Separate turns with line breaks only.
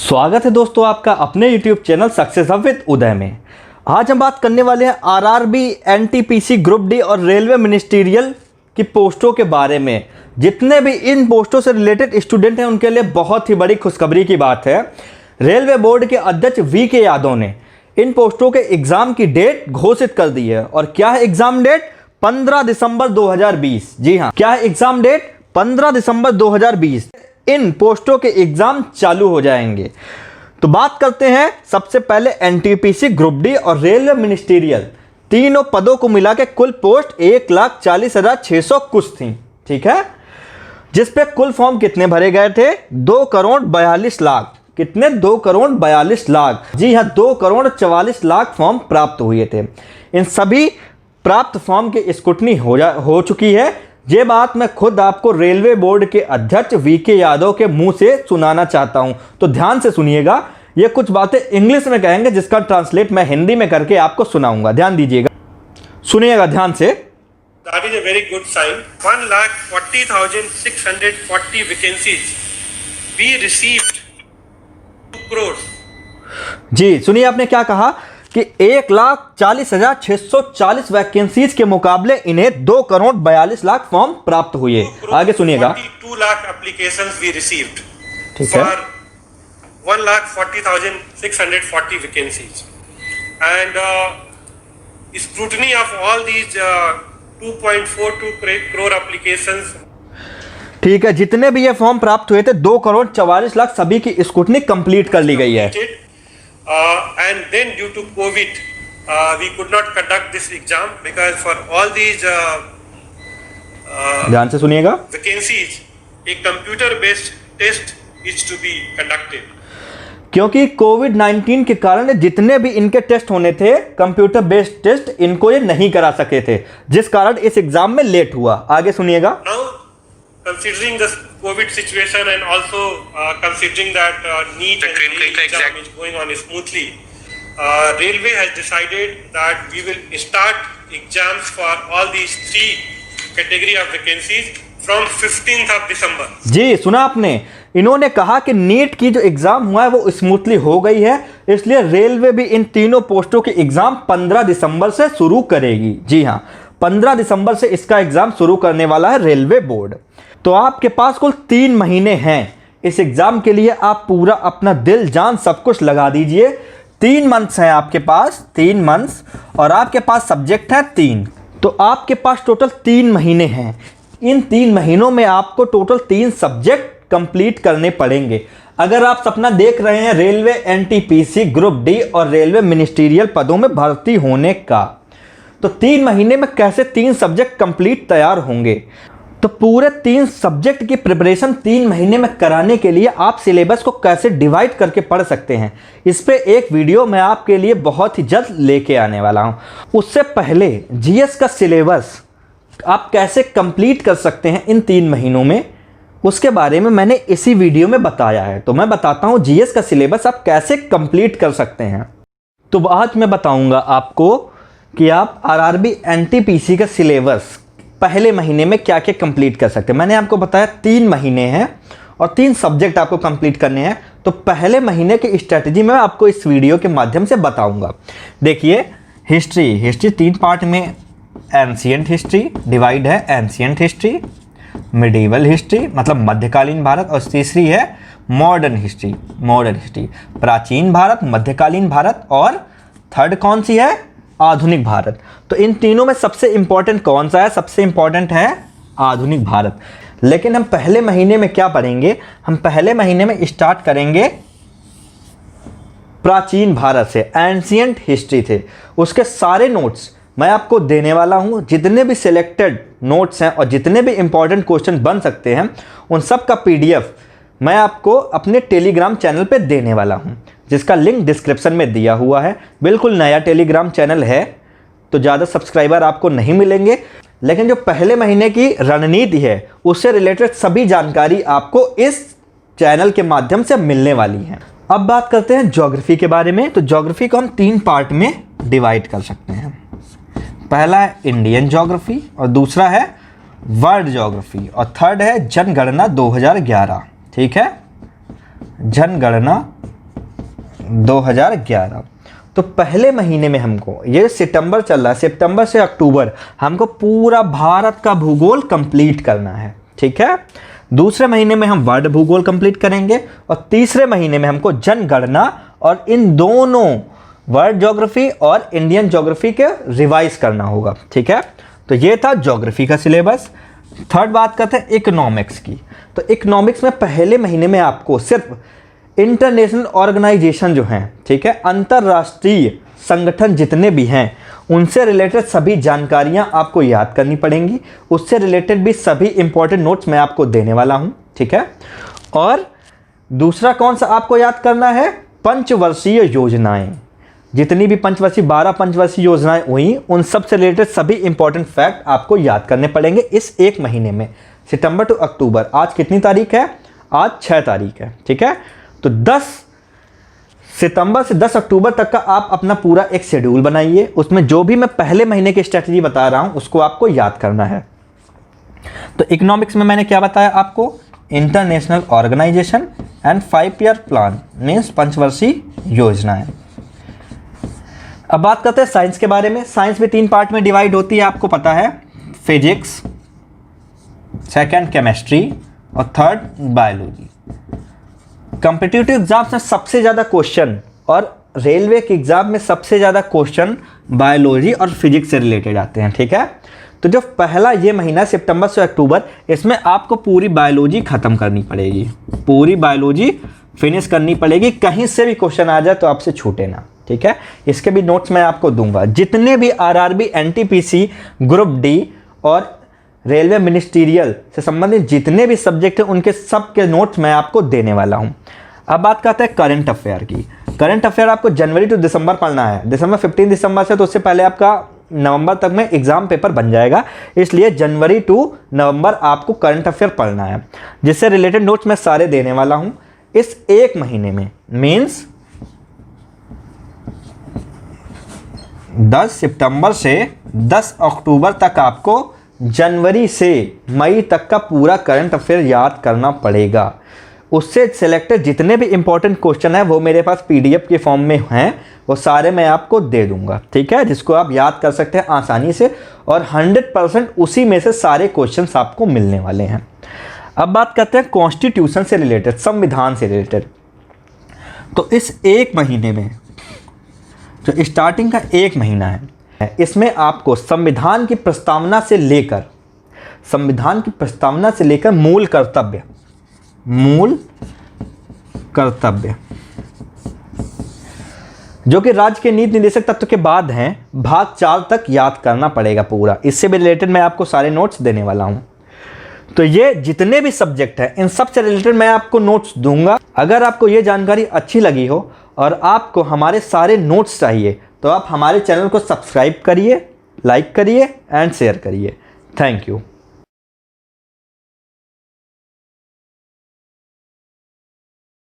स्वागत है दोस्तों आपका अपने YouTube channel success hub with Uday में। आज हम बात करने वाले हैं आरआरबी, एनटीपीसी, ग्रुप डी और रेलवे मिनिस्ट्रियल की पोस्टों के बारे में। जितने भी इन पोस्टों से रिलेटेड स्टूडेंट हैं उनके लिए बहुत ही बड़ी खुशखबरी की बात है। रेलवे बोर्ड के अध्यक्ष वी.के. यादव ने इन पोस्टों के एग्ज़ाम की डेट घोषित कर दी है। और क्या है एग्ज़ाम डेट? 15 दिसंबर 2020। जी हाँ, क्या है एग्ज़ाम डेट? 15 दिसंबर 2020 इन पोस्टों के एग्जाम चालू हो जाएंगे। तो बात करते हैं सबसे पहले एनटीपीसी, ग्रुप डी और रेलवे मिनिस्ट्रियल तीनों पदों को मिला के कुल पोस्ट 1,40,600 कुछ थी। ठीक है, जिस पे कुल फॉर्म कितने भरे गए थे? 2,42,00,000। कितने? 2,42,00,000। जी हाँ, 2,44,00,000 फॉर्म प्राप्त हुए थे। इन सभी प्राप्त फॉर्म की स्क्रूटनी हो चुकी है। ये बात मैं खुद आपको रेलवे बोर्ड के अध्यक्ष वी.के. यादव के मुंह से सुनाना चाहता हूं, तो ध्यान से सुनिएगा। ये कुछ बातें इंग्लिश में कहेंगे जिसका ट्रांसलेट मैं हिंदी में करके आपको सुनाऊंगा। ध्यान दीजिएगा, सुनिएगा ध्यान से।
That is a very good sign. 1,40,640 vacancies. We received 2 crores.
जी सुनिए, आपने क्या कहा कि 1,40,640 वैकेंसीज के मुकाबले इन्हें 2,42,00,000 फॉर्म प्राप्त हुए। आगे सुनिएगा।
42 lakh applications we received.
ठीक है।
For 1,40,640 vacancies. And scrutiny of all these 2.42 crore applications.
ठीक है, जितने भी ये फॉर्म प्राप्त हुए थे 2,44,00,000 सभी की स्क्रूटनी कंप्लीट कर ली गई है।
And then due to COVID, we could not conduct this exam because for all these
ध्यान से सुनिएगा।
vacancies, a computer-based test is to be conducted.
क्योंकि कोविड-19 के कारण जितने भी इनके टेस्ट होने थे, कंप्यूटर बेस्ड टेस्ट, इनको ये नहीं करा सके थे, जिस कारण इस एग्जाम में लेट हुआ। आगे सुनिएगा।
Now, considering the COVID situation and also considering that NEET and JEE exam is going on smoothly, Railway has decided that we will start exams for all these 3 category of vacancies from 15th of December. जी
सुना आपने, इन्होंने कहा कि NEET की जो exam हुआ है वो स्मूथली हो गई है, इसलिए रेलवे भी इन तीनों पोस्टों के एग्जाम 15 दिसंबर से शुरू करेगी। जी हाँ, 15 दिसंबर से इसका एग्जाम शुरू करने वाला है रेलवे बोर्ड। तो आपके पास कुल 3 महीने हैं इस एग्जाम के लिए। आप पूरा अपना दिल जान सब कुछ लगा दीजिए। 3 मंथ्स हैं आपके पास, 3 मंथ्स, और आपके पास सब्जेक्ट है 3। तो आपके पास टोटल 3 महीने हैं। इन 3 महीनों में आपको टोटल 3 सब्जेक्ट कंप्लीट करने पड़ेंगे। अगर आप सपना देख रहे हैं रेलवे, एनटीपीसी, ग्रुप डी और रेलवे मिनिस्ट्रियल पदों में भर्ती होने का, तो 3 महीने में कैसे 3 सब्जेक्ट कंप्लीट तैयार होंगे? तो पूरे 3 सब्जेक्ट की प्रिपरेशन 3 महीने में कराने के लिए आप सिलेबस को कैसे डिवाइड करके पढ़ सकते हैं, इस पे एक वीडियो मैं आपके लिए बहुत ही जल्द लेके आने वाला हूं। उससे पहले जीएस का सिलेबस आप कैसे कंप्लीट कर सकते हैं इन 3 महीनों में, उसके बारे में मैंने इसी वीडियो में बताया है। तो मैं बताता हूं जीएस का सिलेबस आप कैसे कंप्लीट कर सकते हैं। तो आज मैं बताऊंगा आपको कि आप आरआरबी, एनटीपीसी का सिलेबस पहले महीने में क्या क्या कंप्लीट कर सकते हैं। मैंने आपको बताया 3 महीने हैं और 3 सब्जेक्ट आपको कंप्लीट करने हैं। तो पहले महीने की स्ट्रेटजी मैं आपको इस वीडियो के माध्यम से बताऊंगा। देखिए, हिस्ट्री 3 पार्ट में। एंशिएंट हिस्ट्री डिवाइड है, एंशिएंट हिस्ट्री, मिडीवल हिस्ट्री मतलब मध्यकालीन भारत, और तीसरी है मॉडर्न हिस्ट्री प्राचीन भारत, मध्यकालीन भारत, और थर्ड कौन सी है? आधुनिक भारत। तो इन तीनों में सबसे इंपॉर्टेंट कौन सा है? सबसे इंपॉर्टेंट है आधुनिक भारत। लेकिन हम पहले महीने में क्या पढ़ेंगे? हम पहले महीने में स्टार्ट करेंगे प्राचीन भारत से। एंशिएंट हिस्ट्री थे, उसके सारे नोट्स मैं आपको देने वाला हूं। जितने भी सिलेक्टेड नोट्स हैं और जितने भी इंपॉर्टेंट क्वेश्चन बन सकते हैं, उन सब का पीडीएफ मैं आपको अपने टेलीग्राम चैनल पे देने वाला हूं, जिसका लिंक डिस्क्रिप्शन में दिया हुआ है। बिल्कुल नया टेलीग्राम चैनल है, तो ज़्यादा सब्सक्राइबर आपको नहीं मिलेंगे, लेकिन जो पहले महीने की रणनीति है उससे रिलेटेड सभी जानकारी आपको इस चैनल के माध्यम से मिलने वाली है। अब बात करते हैं ज्योग्राफी के बारे में। तो ज्योग्राफी को हम 3 पार्ट में डिवाइड कर सकते हैं। पहला है इंडियन ज्योग्राफी, और दूसरा है वर्ल्ड ज्योग्राफी, और थर्ड है जनगणना 2011। ठीक है, जनगणना 2011। तो पहले महीने में हमको, ये सितंबर चल रहा है, सितंबर से अक्टूबर हमको पूरा भारत का भूगोल कंप्लीट करना है, ठीक है। दूसरे महीने में हम वर्ल्ड भूगोल कंप्लीट करेंगे और तीसरे महीने में हमको जनगणना और इन दोनों वर्ल्ड ज्योग्राफी और इंडियन ज्योग्राफी के रिवाइज करना होगा, ठीक है। तो ये था ज्योग्राफी का सिलेबस। थर्ड बात करते हैं इकोनॉमिक्स की। तो इकोनॉमिक्स में पहले महीने में आपको सिर्फ इंटरनेशनल ऑर्गेनाइजेशन जो हैं, ठीक है, अंतर्राष्ट्रीय संगठन जितने भी हैं उनसे रिलेटेड सभी जानकारियां आपको याद करनी पड़ेंगी। उससे रिलेटेड भी सभी इंपॉर्टेंट नोट्स मैं आपको देने वाला हूं, ठीक है। और दूसरा कौन सा आपको याद करना है, पंचवर्षीय योजनाएं। जितनी भी पंचवर्षीय 12 पंचवर्षीय योजनाएं हुई उन सब से रिलेटेड सभी इंपॉर्टेंट फैक्ट आपको याद करने पड़ेंगे इस एक महीने में, सितंबर टू अक्टूबर। आज कितनी तारीख है, आज 6 तारीख है, ठीक है। तो 10 सितंबर से 10 अक्टूबर तक का आप अपना पूरा एक शेड्यूल बनाइए। उसमें जो भी मैं पहले महीने की स्ट्रेटजी बता रहा हूं उसको आपको याद करना है। तो इकोनॉमिक्स में मैंने क्या बताया आपको, international organisation and 5 year plan means पंचवर्षीय योजनाएं। अब बात करते हैं साइंस के बारे में। साइंस भी 3 पार्ट में डिवाइड होती है, आपको पता है, फिजिक्स, सेकंड केमिस्ट्री और थर्ड बायोलॉजी। कॉम्पिटिटिव एग्जाम्स में सबसे ज़्यादा क्वेश्चन और रेलवे के एग्जाम में सबसे ज़्यादा क्वेश्चन बायोलॉजी और फिजिक्स से रिलेटेड आते हैं, ठीक है। तो जो पहला ये महीना सितंबर से अक्टूबर, इसमें आपको पूरी बायोलॉजी ख़त्म करनी पड़ेगी, पूरी बायोलॉजी फिनिश करनी पड़ेगी। कहीं से भी क्वेश्चन आ जाए तो आपसे छूटे ना, ठीक है। इसके भी नोट्स मैं आपको दूंगा। जितने भी आरआरबी, एनटीपीसी, ग्रुप डी और रेलवे मिनिस्ट्रियल से संबंधित जितने भी सब्जेक्ट हैं उनके सब के नोट्स मैं आपको देने वाला हूं। अब बात करते हैं करंट अफेयर की। करंट अफेयर आपको जनवरी टू दिसंबर पढ़ना है। दिसंबर 15 दिसंबर से, तो उससे पहले आपका नवंबर तक में एग्जाम पेपर बन जाएगा, इसलिए जनवरी टू नवंबर आपको करंट अफेयर पढ़ना है, जिससे रिलेटेड नोट्स मैं सारे देने वाला हूं इस एक महीने में। मीन्स 10 सितंबर से 10 अक्टूबर तक आपको जनवरी से मई तक का पूरा करंट अफेयर याद करना पड़ेगा। उससे सिलेक्टेड जितने भी इंपॉर्टेंट क्वेश्चन हैं वो मेरे पास पीडीएफ के फॉर्म में हैं, वो सारे मैं आपको दे दूंगा, ठीक है, जिसको आप याद कर सकते हैं आसानी से। और 100% उसी में से सारे क्वेश्चंस आपको मिलने वाले हैं। अब बात करते हैं कॉन्स्टिट्यूशन से रिलेटेड, संविधान से रिलेटेड। तो इस एक महीने में जो स्टार्टिंग का एक महीना है, इसमें आपको संविधान की प्रस्तावना से लेकर मूल कर्तव्य जो कि राज्य के नीति निर्देशक तत्व के बाद हैं, भाग 4 तक याद करना पड़ेगा पूरा। इससे भी रिलेटेड मैं आपको सारे नोट्स देने वाला हूं। तो ये जितने भी सब्जेक्ट हैं इन सब से रिलेटेड मैं आपको नोट्स दूंगा। अगर आपको ये जानकारी अच्छी लगी हो और आपको हमारे सारे नोट्स चाहिए तो आप हमारे चैनल को सब्सक्राइब करिए, लाइक करिए एंड शेयर करिए। Thank you.